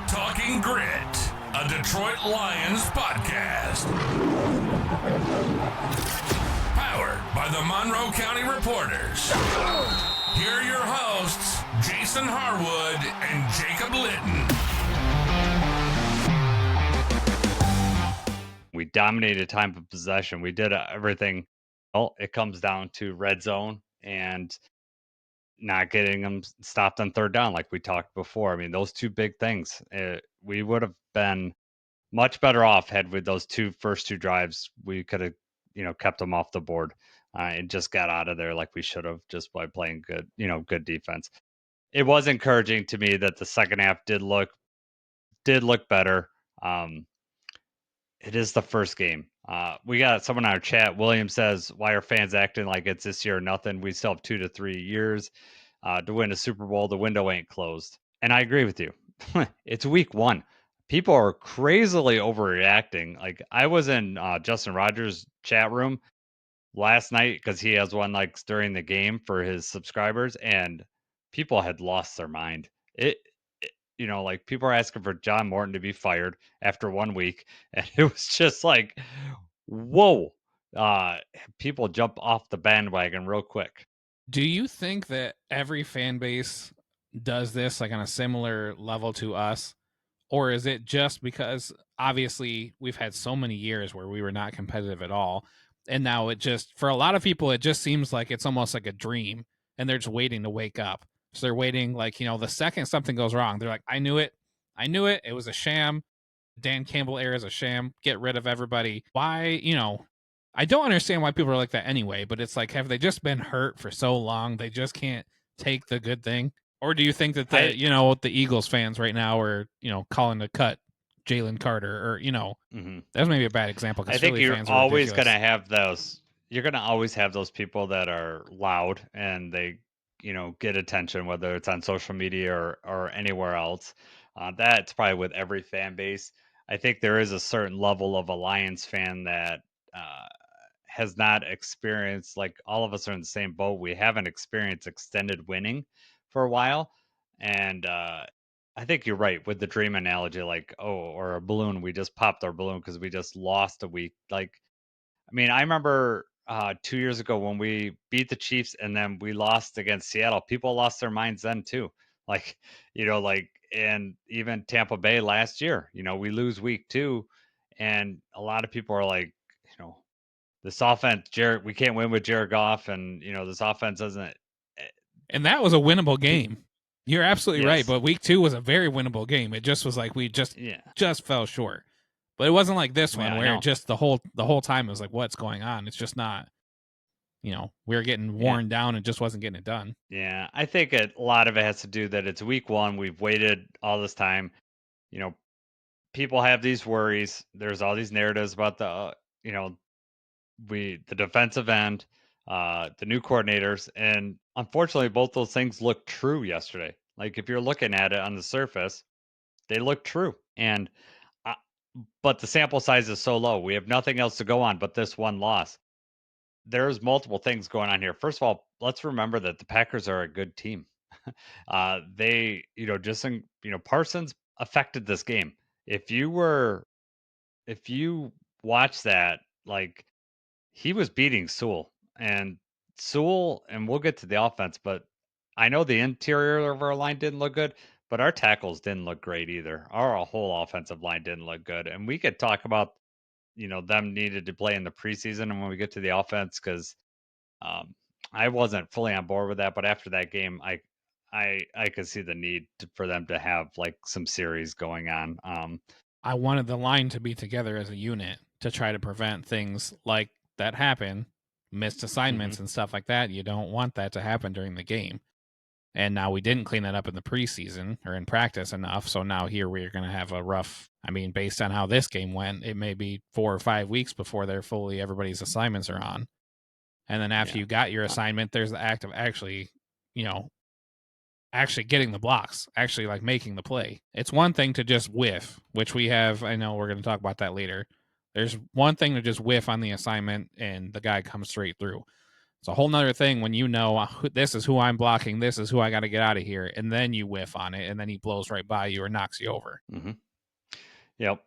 Talking Grit, a Detroit Lions podcast. Powered by the Monroe County Reporters. Here are your hosts, Jason Harwood and Jacob Litton. We dominated time of possession. We did everything. Well, it comes down to red zone and not getting them stopped on third down like we talked before. I mean, those two big things. We would have been much better off had with those first two drives. We could have, kept them off the board and just got out of there like we should have just by playing good defense. It was encouraging to me that the second half did look better. It is the first game. We got someone in our chat. William says, "Why are fans acting like it's this year or nothing? We still have 2 to 3 years to win a Super Bowl. The window ain't closed." And I agree with you. It's week 1. People are crazily overreacting. Like I was in Justin Rogers' chat room last night because he has one like during the game for his subscribers, and people had lost their mind. Like people are asking for John Morton to be fired after 1 week, and it was just like, whoa. People jump off the bandwagon real quick. Do you think that every fan base does this like on a similar level to us? Or is it just because obviously we've had so many years where we were not competitive at all? And now it just, for a lot of people, it just seems like it's almost like a dream and they're just waiting to wake up. So they're waiting, like, the second something goes wrong, they're like, I knew it. It was a sham. Dan Campbell era is a sham. Get rid of everybody. Why, I don't understand why people are like that anyway, but it's like, have they just been hurt for so long they just can't take the good thing? Or do you think that the Eagles fans right now are, calling to cut Jalen Carter or, that's maybe a bad example. I think you're always going to have those. You're going to always have those people that are loud and they, get attention, whether it's on social media or anywhere else. That's probably with every fan base. I think there is a certain level of a Lions fan that has not experienced, like all of us are in the same boat. We haven't experienced extended winning for a while. And I think you're right with the dream analogy, like, or a balloon. We just popped our balloon because we just lost a week. Like, I mean, I remember 2 years ago when we beat the Chiefs and then we lost against Seattle. People lost their minds then too. Like, and even Tampa Bay last year, we lose week 2, and a lot of people are like, this offense, we can't win with Jared Goff, and this offense doesn't. And that was a winnable game. You're absolutely right, but week 2 was a very winnable game. It just was like we just fell short. But it wasn't like this one where just the whole time it was like, what's going on? It's just not. We were getting worn down and just wasn't getting it done. Yeah, I think a lot of it has to do that it's week 1. We've waited all this time. People have these worries. There's all these narratives about the defensive end, the new coordinators, and unfortunately, both those things look true yesterday. Like if you're looking at it on the surface, they look true, and but the sample size is so low. We have nothing else to go on but this one loss. There's multiple things going on here. First of all, let's remember that the Packers are a good team. They, Parsons affected this game. If you watch that, like he was beating Sewell, and we'll get to the offense, but I know the interior of our line didn't look good, but our tackles didn't look great either. Our whole offensive line didn't look good. And we could talk about, them needed to play in the preseason and when we get to the offense, because I wasn't fully on board with that. But after that game, I could see the need for them to have like some series going on. I wanted the line to be together as a unit to try to prevent things like that happen, missed assignments and stuff like that. You don't want that to happen during the game. And now we didn't clean that up in the preseason or in practice enough. So now here we are going to have a rough, based on how this game went, it may be 4 or 5 weeks before everybody's assignments are on. And then after you got your assignment, there's the act of actually getting the blocks, actually like making the play. It's one thing to just whiff, which we have. I know we're going to talk about that later. There's one thing to just whiff on the assignment and the guy comes straight through. It's a whole nother thing when you know this is who I'm blocking, this is who I got to get out of here, and then you whiff on it, and then he blows right by you or knocks you over. Mm-hmm. Yep.